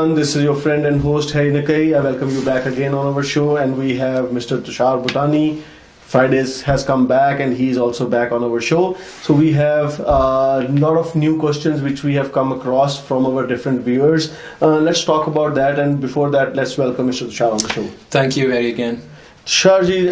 everyone, this is your friend and host Harry Nakai. I welcome you back again on our show, and we have Mr. Tushar Bhutani. Fridays has come back and he's also back on our show. So we have a lot of new questions which we have come across from our different viewers. Let's talk about that, and before that, let's welcome Mr. Tushar on the show. Thank you, Harry, again. Sharji,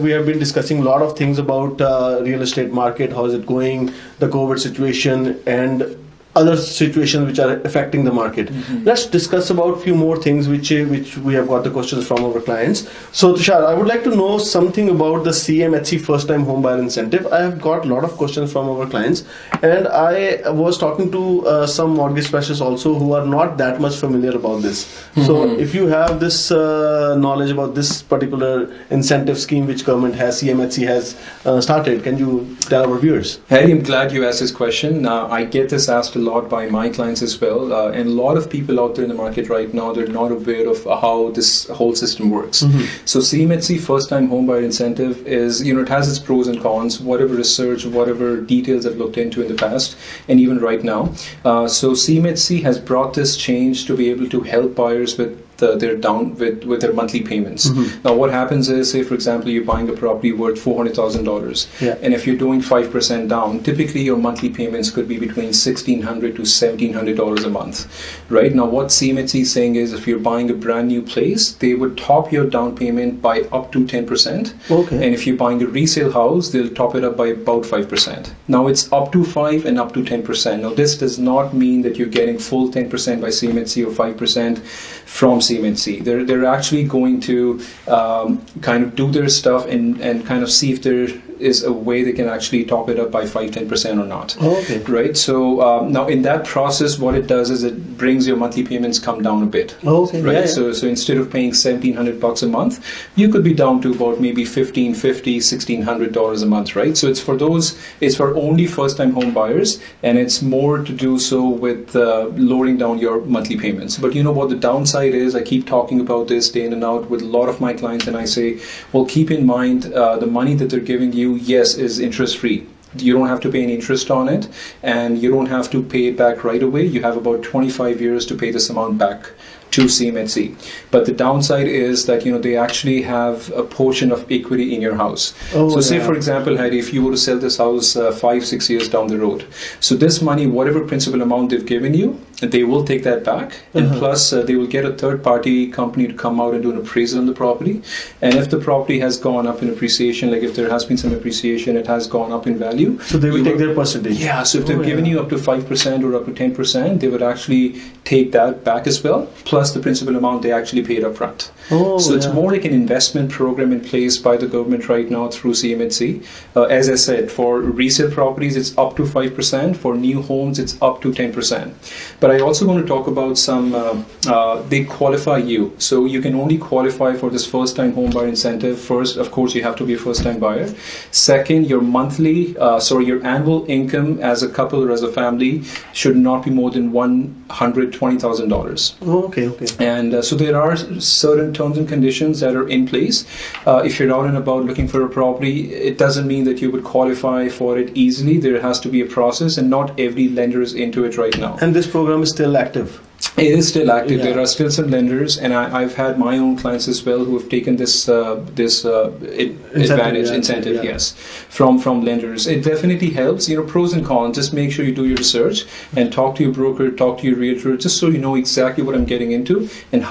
we have been discussing a lot of things about real estate market, how is it going, the COVID situation, and other situations which are affecting the market. Mm-hmm. Let's discuss about a few more things which we have got the questions from our clients. So Tushar, I would like to know something about the CMHC first time home buyer incentive. I have got a lot of questions from our clients, and I was talking to some mortgage specialists also who are not that much familiar about this. Mm-hmm. So if you have this knowledge about this particular incentive scheme which government has, CMHC has started, can you tell our viewers? Harry, I'm glad you asked this question. I get this asked a lot by my clients as well, and a lot of people out there in the market right now, they're not aware of how this whole system works. Mm-hmm. So CMHC first time home buyer incentive is, it has its pros and cons, whatever research, whatever details I've looked into in the past and even right now. So CMHC has brought this change to be able to help buyers with their monthly payments. Mm-hmm. Now what happens is, say for example you're buying a property worth $400,000, and if you're doing 5% down, typically your monthly payments could be between $1,600 to $1,700 a month. Right now what CMHC is saying is, if you're buying a brand new place, they would top your down payment by up to 10%. Okay. And if you're buying a resale house, they'll top it up by about 5%. Now it's up to 5 and up to 10%. Now this does not mean that you're getting full 10% by CMHC or 5% from CMHC. They're actually going to kind of do their stuff and kind of see if there is a way they can actually top it up by 5-10% or not. Okay. Right. So now in that process, what it does is it brings your monthly payments come down a bit. Okay. Right. Yeah. So instead of paying $1,700 a month, you could be down to about maybe $1,550, $1,600 a month. Right. So it's for only first-time home buyers, and it's more to do so with lowering down your monthly payments. But you know what the downside is? I keep talking about this day in and out with a lot of my clients, and I say, well, keep in mind the money that they're giving you, yes, is interest free. You don't have to pay any interest on it, and you don't have to pay it back right away. You have about 25 years to pay this amount back to CMHC. But the downside is that they actually have a portion of equity in your house. Say for example, Heidi, if you were to sell this house 5-6 years down the road, so this money, whatever principal amount they've given you, they will take that back, and plus they will get a third party company to come out and do an appraisal on the property, and if the property has gone up in appreciation, like if there has been some appreciation, it has gone up in value, so they will take their percentage. Yeah, so if they've given you up to 5% or up to 10%, they would actually take that back as well, plus the principal amount they actually paid up front. So it's more like an investment program in place by the government right now through CMHC. As I said, for resale properties, it's up to 5%. For new homes, it's up to 10%. But I also want to talk about some, they qualify you. So you can only qualify for this first-time home buyer incentive. First, of course, you have to be a first-time buyer. Second, your your annual income as a couple or as a family should not be more than $120,000. Okay. And so there are certain terms and conditions that are in place. If you're out and about looking for a property, it doesn't mean that you would qualify for it easily. There has to be a process, and not every lender is into it right now. And this program is still active? It is still active. Yeah. There are still some lenders, and I've had my own clients as well who have taken this incentive, yes, from lenders. It definitely helps. Pros and cons. Just make sure you do your research and talk to your broker, talk to your realtor, just so you know exactly what I'm getting into and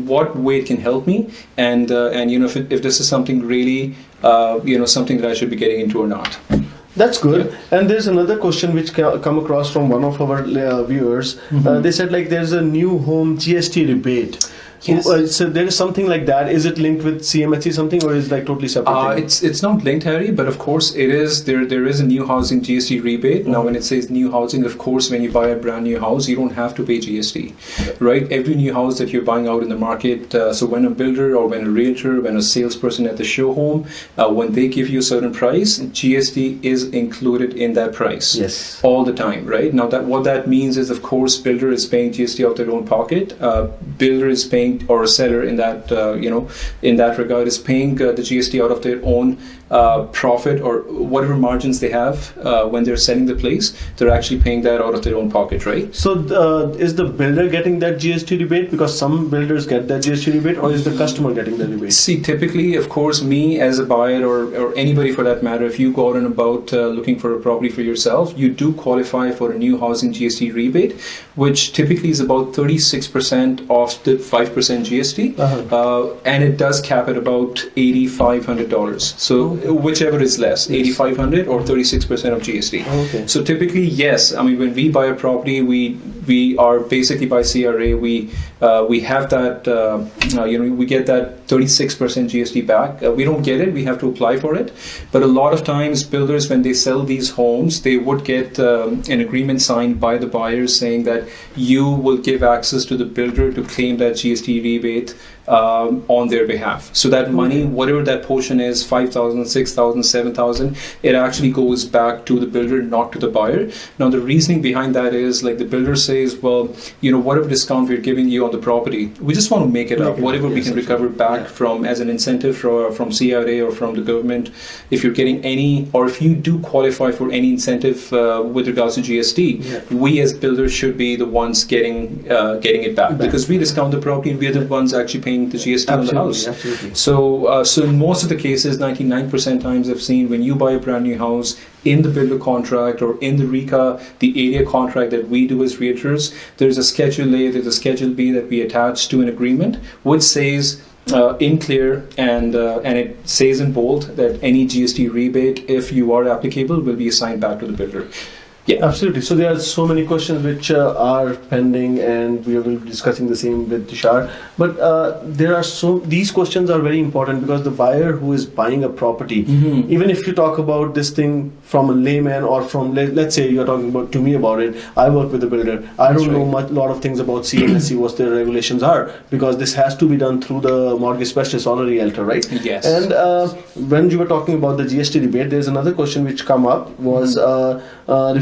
what way it can help me, and if this is something really something that I should be getting into or not. That's good. Yeah. And there's another question which come across from one of our viewers. Mm-hmm. They said there's a new home GST rebate. Yes. So there is something like that. Is it linked with CMHC something, or is it totally separate? It's not linked, Harry, but of course it is. There is a new housing GST rebate. Now when it says new housing, of course when you buy a brand new house, you don't have to pay GST, right? Every new house that you're buying out in the market, so when a builder or when a realtor, when a salesperson at the show home, when they give you a certain price, GST is included in that price. Yes. All the time, right? Now what that means is, of course, builder is paying GST out their own pocket. Builder is paying, or a seller in that in that regard is paying the GST out of their own profit or whatever margins they have when they're selling the place, they're actually paying that out of their own pocket, right? So is the builder getting that GST rebate? Because some builders get that GST rebate, or is the customer getting the rebate? See, typically, of course, me as a buyer or anybody for that matter, if you go out and about looking for a property for yourself, you do qualify for a new housing GST rebate, which typically is about 36% of the 5% GST, and it does cap at about $8,500. So whichever is less, $8,500 or 36% of GST. Okay. So typically, yes, I mean, when we buy a property, we are basically by CRA, we have that, we get that 36% GST back. We don't get it, we have to apply for it. But a lot of times builders, when they sell these homes, they would get an agreement signed by the buyers saying that you will give access to the builder to claim that GST rebate on their behalf. So that money, whatever that portion is, 5,000, 6,000, 7,000, it actually goes back to the builder, not to the buyer. Now the reasoning behind that is, like, the builder says, well, whatever discount we're giving you on the property, we just want to make it up. Whatever we can recover back from as an incentive from CRA or from the government, if you're getting any, or if you do qualify for any incentive with regards to GST, we as builders should be the ones getting it back, because we discount the property and we're the ones actually paying the GST on the house. Absolutely. So in most of the cases, 99% times I've seen, when you buy a brand new house, in the builder contract or in the RECA, the area contract that we do as realtors, there's a Schedule A, there's a Schedule B that we attach to an agreement, which says in clear and it says in bold that any GST rebate, if you are applicable, will be assigned back to the builder. Yeah, absolutely. So there are so many questions which are pending, and we will be discussing the same with Tushar. But these questions are very important, because the buyer who is buying a property, even if you talk about this thing from a layman, or from, let's say you're talking about to me about it, I work with a builder. I don't know a lot of things about CMTC, what their regulations are, because this has to be done through the mortgage specialist or a realtor, right? Yes. And when you were talking about the GST rebate, there's another question which come up was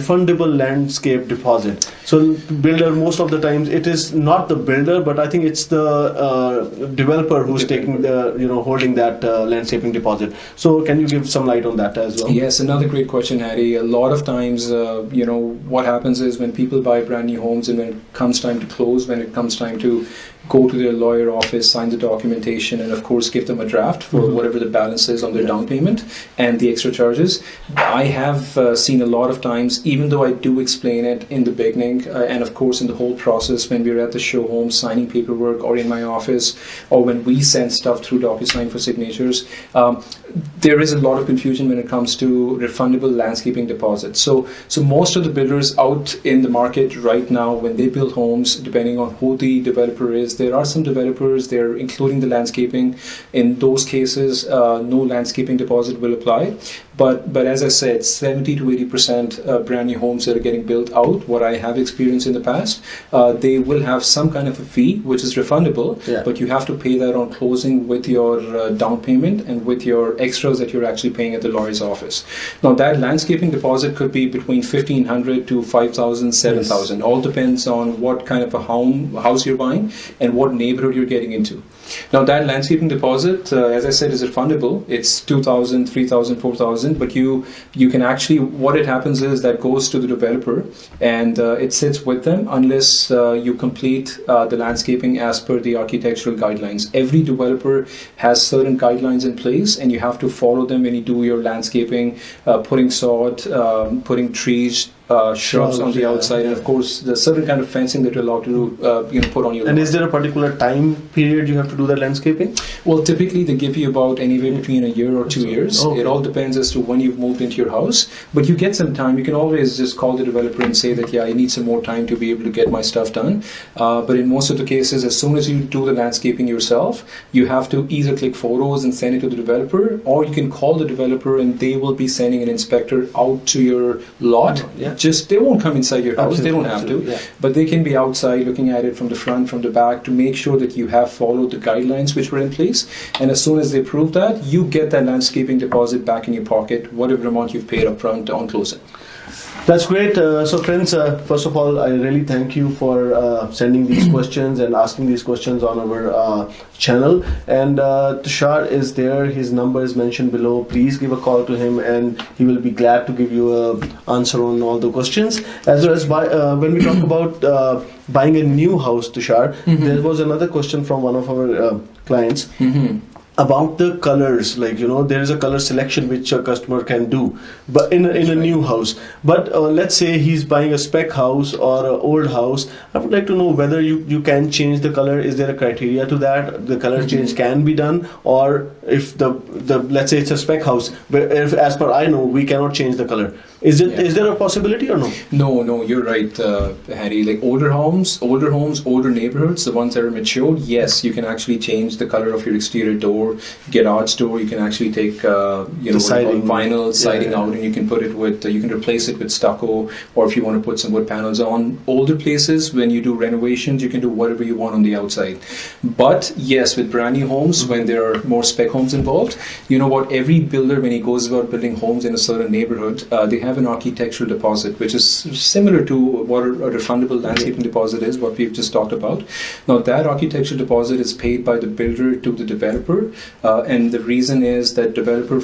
refundable landscape deposit. So builder, most of the times it is not the builder, but I think it's the developer who's taking the holding that landscaping deposit. So can you give some light on that as well? Yes, another great question, Harry. A lot of times what happens is, when people buy brand new homes and when it comes time to close, when it comes time to go to their lawyer office, sign the documentation, and of course give them a draft for whatever the balance is on their down payment and the extra charges. I have seen a lot of times, even though I do explain it in the beginning, and of course in the whole process when we're at the show home signing paperwork, or in my office, or when we send stuff through DocuSign for signatures, there is a lot of confusion when it comes to refundable landscaping deposits. So most of the builders out in the market right now, when they build homes, depending on who the developer is, there are some developers, they're including the landscaping. In those cases, no landscaping deposit will apply. But as I said, 70 to 80% brand new homes that are getting built out, what I have experienced in the past, they will have some kind of a fee which is refundable, but you have to pay that on closing with your down payment and with your extras that you're actually paying at the lawyer's office. Now that landscaping deposit could be between $1,500 to $5,000, $7,000. All depends on what kind of a house you're buying and what neighborhood you're getting into. Now that landscaping deposit, as I said, is refundable. It's $2,000, $3,000, $4,000, but you can actually, what it happens is that goes to the developer and it sits with them unless you complete the landscaping as per the architectural guidelines. Every developer has certain guidelines in place, and you have to follow them when you do your landscaping, putting sod, putting trees, shrubs on the outside, and of course the certain kind of fencing that you're allowed to put on your lawn. And is there a particular time period you have to do that landscaping? Well, typically they give you about anywhere between a year or 2 years. It all depends as to when you've moved into your house, but you get some time. You can always just call the developer and say that, I need some more time to be able to get my stuff done. But in most of the cases, as soon as you do the landscaping yourself, you have to either click photos and send it to the developer, or you can call the developer and they will be sending an inspector out to your lot. They won't come inside your house, they don't have to, but they can be outside looking at it from the front, from the back, to make sure that you have followed the guidelines which were in place. And as soon as they prove that, you get that landscaping deposit back in your pocket, whatever amount you've paid up front on closing. That's great. So friends, first of all, I really thank you for sending these questions and asking these questions on our channel. And Tushar is there. His number is mentioned below. Please give a call to him and he will be glad to give you an answer on all the questions. As well as when we talk about buying a new house, Tushar, there was another question from one of our clients. About the colors, like there is a color selection which a customer can do, but in a new house. But let's say he's buying a spec house or an old house. I would like to know whether you can change the color. Is there a criteria to that? The color change can be done, or if the let's say it's a spec house, but if, as per I know, we cannot change the color. Is there a possibility or no? No, you're right, Harry. Like older homes, older neighborhoods, the ones that are matured, yes, you can actually change the color of your exterior door, garage door. You can actually take siding, vinyl siding out, and you can put it with you can replace it with stucco, or if you want to put some wood panels on. Older places, when you do renovations, you can do whatever you want on the outside. But yes, with brand new homes, when there are more spec homes involved, you know what? Every builder, when he goes about building homes in a certain neighborhood, they have an architectural deposit, which is similar to what a refundable landscaping deposit is, what we've just talked about. Now, that architectural deposit is paid by the builder to the developer, and the reason is that developer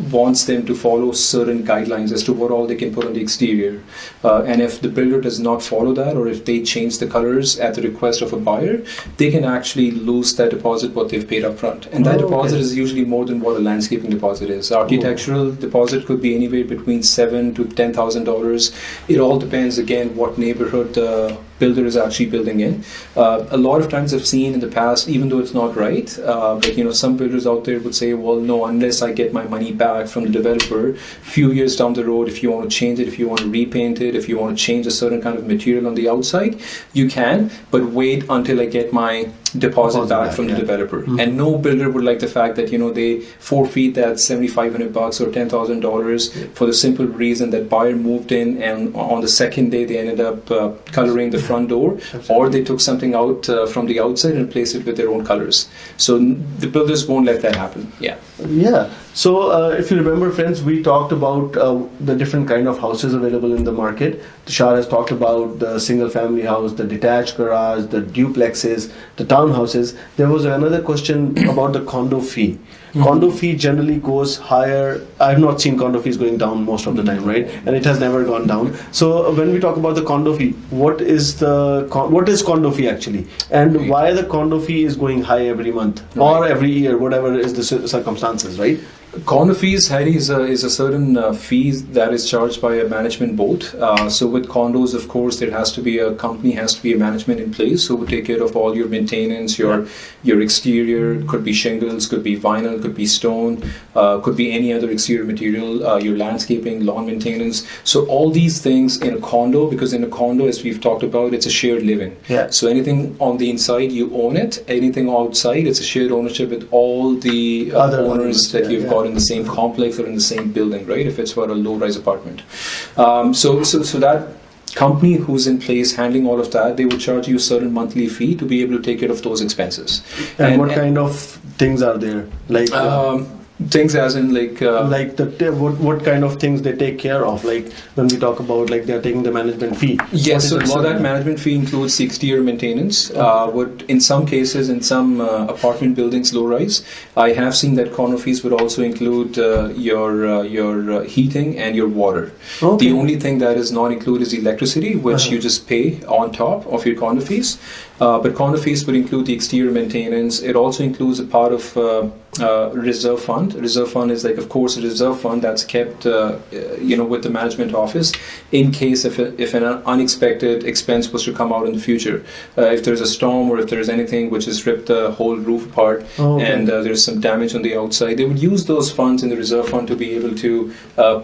wants them to follow certain guidelines as to what all they can put on the exterior. And if the builder does not follow that, or if they change the colors at the request of a buyer, they can actually lose that deposit, what they've paid up front. And that deposit is usually more than what a landscaping deposit is. Architectural deposit could be anywhere between $7,000 to $10,000. It all depends, again, what neighborhood the builder is actually building in. A lot of times I've seen in the past, even though it's not right, but some builders out there would say, well, no, unless I get my money back from the developer, few years down the road, if you want to change it, if you want to repaint it, if you want to change a certain kind of material on the outside, you can, but wait until I get my deposit back from the developer. And no builder would like the fact that they forfeit that $7,500 or $10,000 for the simple reason that buyer moved in and on the second day they ended up coloring the front door, or they took something out from the outside and replaced it with their own colors. So the builders won't let that happen. Yeah. So if you remember, friends, we talked about the different kind of houses available in the market. Tushar has talked about the single family house, the detached garage, the duplexes, the townhouses. There was another question about the condo fee. Condo fee generally goes higher. I have not seen condo fees going down most of the time, right? And it has never gone down. So when we talk about the condo fee, what is condo fee actually, and why the condo fee is going high every month or every year, whatever is the circumstances, right? Condo fees, Harry, is a certain fee that is charged by a management board. So with condos, of course, there has to be a management in place who will take care of all your maintenance, your exterior. Could be shingles, could be vinyl, could be stone, could be any other exterior material, your landscaping, lawn maintenance. So all these things in a condo, because in a condo, as we've talked about, it's a shared living. So anything on the inside, you own it. Anything outside, it's a shared ownership with all the other owners that you've got in the same complex or in the same building, right? If it's for a low-rise apartment. So that company who's in place handling all of that, they will charge you a certain monthly fee to be able to take care of those expenses. And what kind of things are there? Like things as in what kind of things they take care of, like when we talk about like they're taking the management fee. Yes, so that management fee includes 6-year maintenance. Would in some cases, in some apartment buildings, low rise, I have seen that condo fees would also include your heating and your water. The only thing that is not included is electricity, which you just pay on top of your condo fees. But condo fees would include the exterior maintenance. It also includes a part of reserve fund. Reserve fund is like, of course, a reserve fund that's kept, with the management office in case if an unexpected expense was to come out in the future. If there's a storm or if there's anything which has ripped the whole roof apart and there's some damage on the outside, they would use those funds in the reserve fund to be able to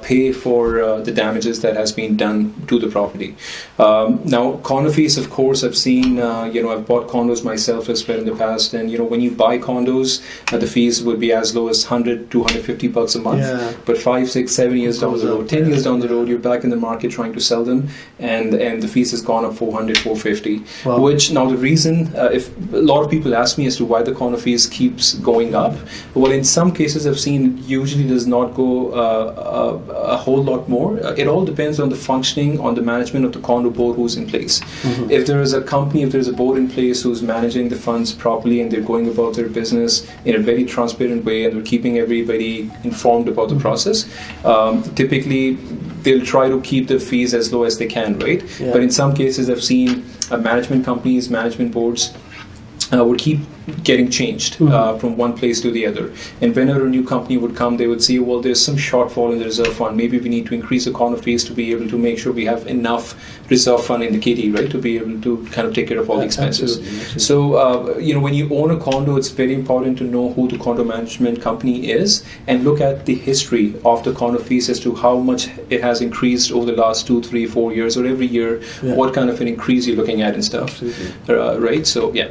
pay for the damages that has been done to the property. Now, condo fees, of course, I've seen, I've bought condos myself as well in the past, and when you buy condos, the fees would be as low as $100, $250 a month. Yeah. But 5, 6, 7 years down the road, 10 years down the road, you're back in the market trying to sell them, and the fees has gone up $400, $450. Wow. Which now the reason, if a lot of people ask me as to why the condo fees keeps going up, well, in some cases I've seen usually does not go a whole lot more. It all depends on the functioning, on the management of the condo board who's in place. If there is a company, if there's a board in place who's managing the funds properly and they're going about their business in a very transparent way and they're keeping everybody informed about the process, typically they'll try to keep the fees as low as they can, right? Yeah. But in some cases I've seen management companies, management boards would keep getting changed from one place to the other. And whenever a new company would come, they would see, well, there's some shortfall in the reserve fund. Maybe we need to increase the condo fees to be able to make sure we have enough reserve fund in the kitty, right, to be able to kind of take care of all the expenses. Absolutely. So, when you own a condo, it's very important to know who the condo management company is and look at the history of the condo fees as to how much it has increased over the last 2, 3, 4 years or every year, what kind of an increase you're looking at and stuff. Right? So, yeah.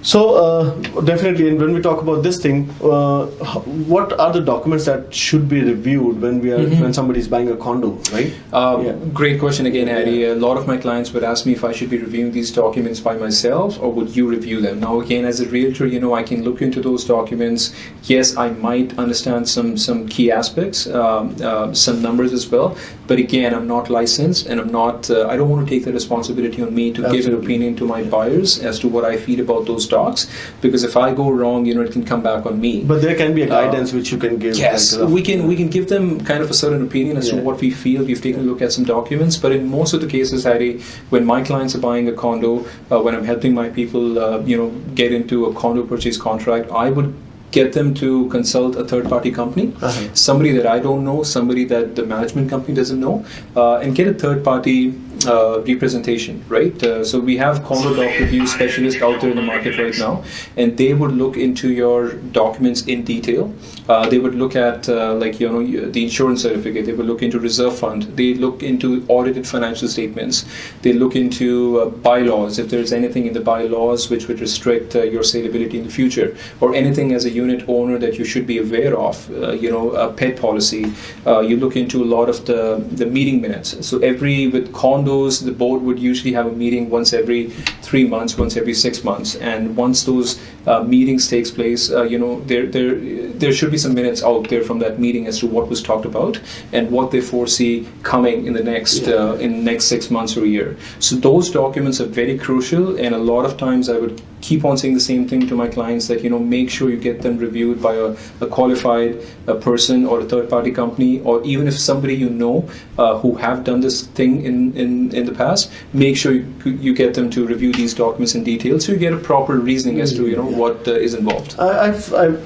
So definitely, and when we talk about this thing, what are the documents that should be reviewed when when somebody is buying a condo, right? Great question again, Harry. A lot of my clients would ask me if I should be reviewing these documents by myself or would you review them. Now again, as a realtor, I can look into those documents. Yes, I might understand some key aspects, some numbers as well. But again, I'm not licensed and I'm not. I don't want to take the responsibility on me to give an opinion to my buyers as to what I feel about those stocks, because if I go wrong, it can come back on me. But there can be a guidance which you can give. Yes, we can give them kind of a certain opinion as to what we feel. We've taken a look at some documents, but in most of the cases, Harry, when my clients are buying a condo, when I'm helping my people, get into a condo purchase contract, I would get them to consult a third-party company, somebody that I don't know, somebody that the management company doesn't know, and get a third-party representation, right? So we have condo doc review specialists out there in the market right now, and they would look into your documents in detail. They would look at the insurance certificate. They would look into reserve fund. They look into audited financial statements. They look into bylaws, if there's anything in the bylaws which would restrict your saleability in the future, or anything as a unit owner that you should be aware of, a pet policy. You look into a lot of the meeting minutes. So with condos, the board would usually have a meeting once every 3 months, once every 6 months, and once those meetings takes place, there should be some minutes out there from that meeting as to what was talked about and what they foresee coming in the next 6 months or a year. So those documents are very crucial, and a lot of times I would keep on saying the same thing to my clients that make sure you get them reviewed by a qualified person or a third-party company, or even if somebody who have done this thing in the past, make sure you get them to review these documents in detail so you get a proper reasoning as to what is involved.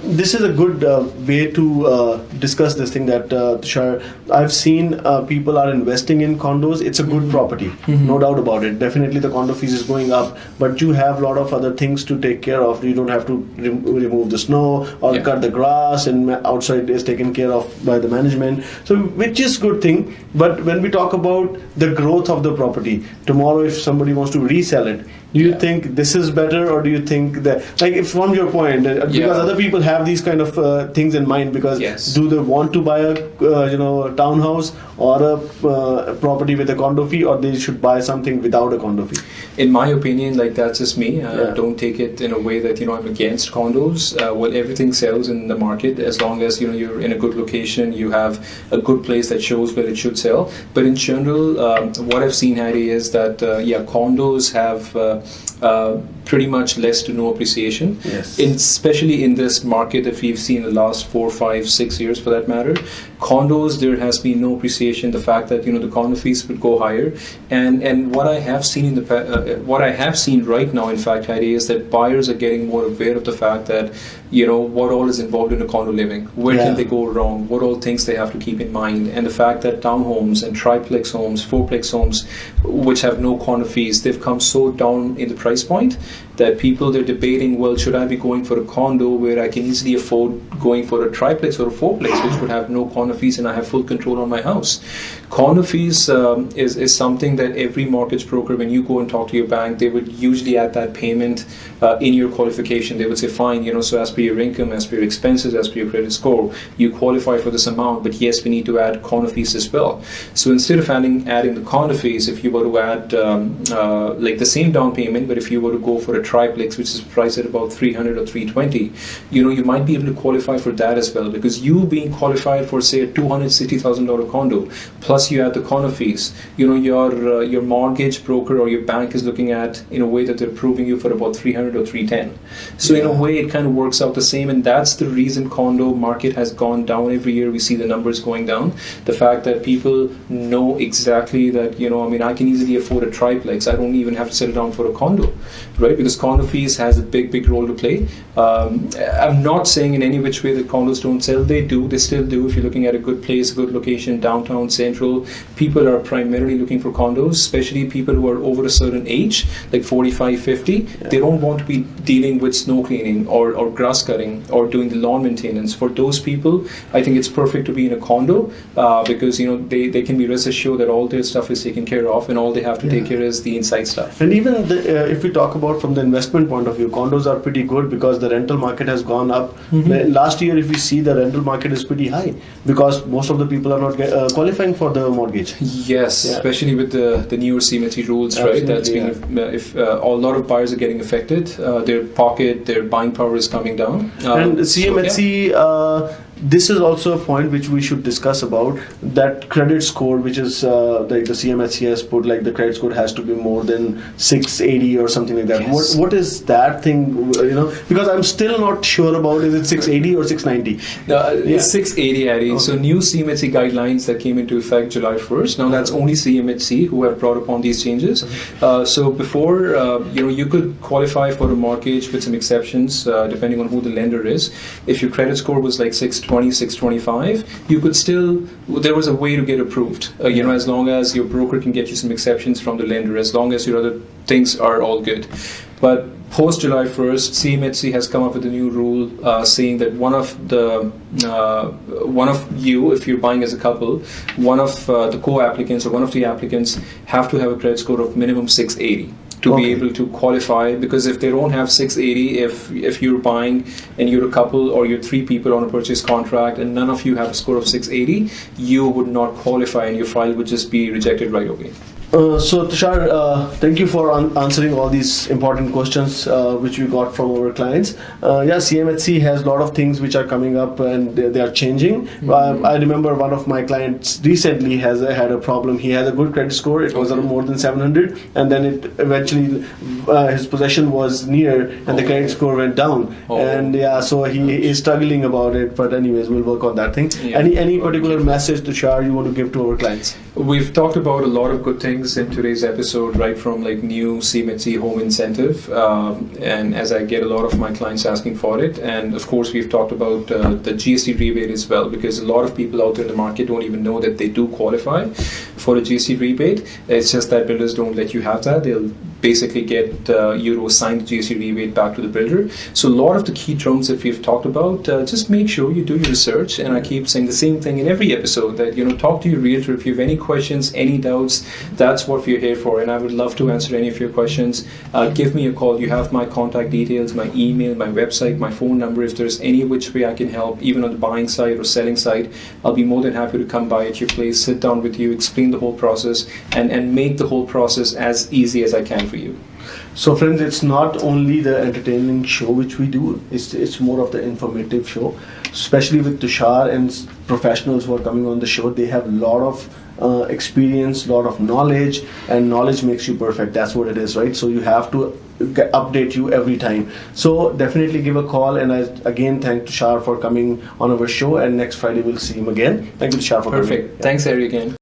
This is a good way to discuss this thing that Tushar, I've seen people are investing in condos. It's a good property, no doubt about it. Definitely the condo fees is going up, but you have a lot of other things to take care of. You don't have to remove the snow or cut the grass, and outside is taken care of by the management, so which is good thing. But when we talk about the growth of the property, tomorrow if somebody wants to resell it, do you think this is better, or do you think that, like, if from your point, because other people have these kind of things in mind, because do they want to buy a townhouse or a property with a condo fee, or they should buy something without a condo fee? In my opinion, that's just me. Don't take it in a way that I'm against condos. Well, everything sells in the market as long as you're in a good location, you have a good place that shows where it should sell. But in general, what I've seen, Harry, is that condos have pretty much less to no appreciation, especially in this market that we've seen in the last 4, 5, 6 years for that matter. Condos, there has been no appreciation. The fact that the condo fees would go higher, and what I have seen what I have seen right now, in fact, Heidi, is that buyers are getting more aware of the fact that what all is involved in a condo living. Where can they go wrong? What all things they have to keep in mind, and the fact that townhomes and triplex homes, fourplex homes, which have no condo fees, they've come so down in the price point that people, they're debating, well, should I be going for a condo where I can easily afford going for a triplex or a fourplex, which would have no condo fees and I have full control on my house? Condo fees is something that every mortgage broker, when you go and talk to your bank, they would usually add that payment in your qualification. They would say, fine, so as per your income, as per your expenses, as per your credit score, you qualify for this amount, but yes, we need to add condo fees as well. So instead of adding the condo fees, if you were to add like the same down payment, but if you were to go for a triplex, which is priced at about 300 or 320, you might be able to qualify for that as well, because you being qualified for, say, a $260,000 condo, plus you add the condo fees, your mortgage broker or your bank is looking at in a way that they're approving you for about 300 or 310. So in a way, it kind of works out the same, and that's the reason condo market has gone down every year. We see the numbers going down. The fact that people know exactly that, I can easily afford a triplex. I don't even have to settle down for a condo, right? Because condo fees has a big role to play. I'm not saying in any which way that condos don't sell. They do. They still do. If you're looking at a good place, a good location, downtown, central, people are primarily looking for condos, especially people who are over a certain age, like 45, 50. Yeah. They don't want to be dealing with snow cleaning or grass cutting or doing the lawn maintenance. For those people, I think it's perfect to be in a condo because they can be rest assured that all their stuff is taken care of, and all they have to take care is the inside stuff. And even if we talk about from the investment point of view, condos are pretty good because the rental market has gone up. Last year, if we see, the rental market is pretty high because most of the people are not qualifying for the mortgage. Yes, especially with the newer Cmtc rules, right? That's if a lot of buyers are getting affected, their buying power is coming down. And Cmtc, this is also a point which we should discuss about, that credit score, which is like the CMHC has put, like the credit score has to be more than 680 or something like that. Yes. What is that thing? Because I'm still not sure about, is it 680 or 690? It's 680, Eddie. Okay. So new Cmtc guidelines that came into effect July 1st. Now that's only CMHC who have brought upon these changes. So before, you could qualify for a mortgage with some exceptions depending on who the lender is. If your credit score was like 620, 625, you could still, there was a way to get approved, as long as your broker can get you some exceptions from the lender, as long as your other things are all good. But post July 1st, CMHC has come up with a new rule saying that one of you, if you're buying as a couple, one of the co-applicants or one of the applicants have to have a credit score of minimum 680. To be able to qualify, because if they don't have 680, if you're buying and you're a couple or you're three people on a purchase contract and none of you have a score of 680, you would not qualify and your file would just be rejected right away. So Tushar, thank you for answering all these important questions which we got from our clients. CMHC has a lot of things which are coming up and they are changing. I remember one of my clients recently had a problem. He has a good credit score. It was more than 700, and then it eventually his possession was near and the credit score went down. And so he is struggling about it. But anyways, we'll work on that thing. Any particular message, Tushar, you want to give to our clients? We've talked about a lot of good things in today's episode, right from like new Cmtc home incentive, and as I get a lot of my clients asking for it, and of course we've talked about the Gst rebate as well, because a lot of people out there in the market don't even know that they do qualify for a Gst rebate. It's just that builders don't let you have that. They'll basically get you to assign the Gst rebate back to the builder. So a lot of the key terms that we've talked about, just make sure you do your research, and I keep saying the same thing in every episode, that talk to your realtor if you have any questions, any doubts. That's what we're here for, and I would love to answer any of your questions. Give me a call. You have my contact details, my email, my website, my phone number. If there's any which way I can help, even on the buying side or selling side, I'll be more than happy to come by at your place, sit down with you, explain the whole process, and make the whole process as easy as I can for you. So friends, it's not only the entertaining show which we do, it's more of the informative show, especially with Tushar and professionals who are coming on the show. They have a lot of experience, lot of knowledge, and knowledge makes you perfect. That's what it is, right? So you have to update you every time. So definitely give a call, and I again thank Tushar for coming on our show, and next Friday we'll see him again. Thank you, Tushar, for coming. Perfect. Thanks, Harry, again.